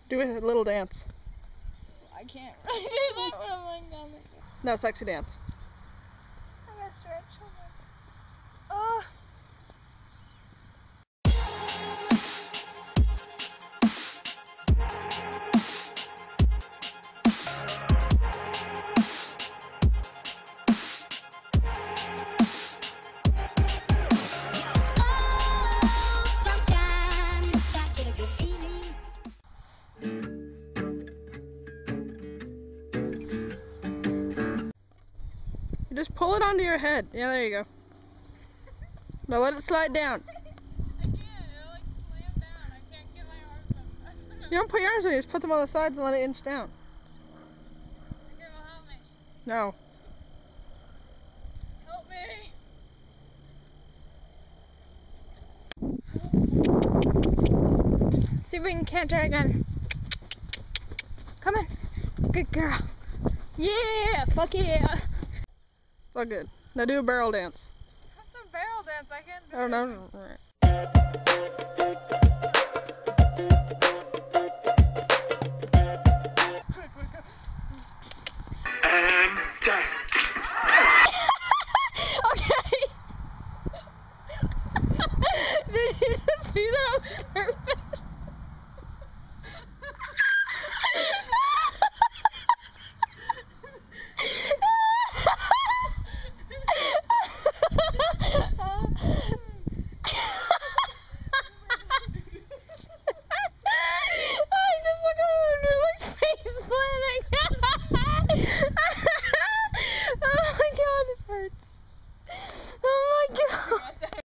Do a little dance. I can't really do that when I'm laying down there. No, sexy dance. I gotta stretch. Oh. Just pull it onto your head. Yeah, there you go. Now let it slide down. I can't. It'll like slam down. I can't get my arms up. You don't put your arms in, you just put them on the sides and let it inch down. Okay, well, help me. No. Help me. See if we can catch her again. Come on. Good girl. Yeah, fuck yeah. It's all good. Now do a barrel dance. What's a barrel dance? I can't do I it. don't know.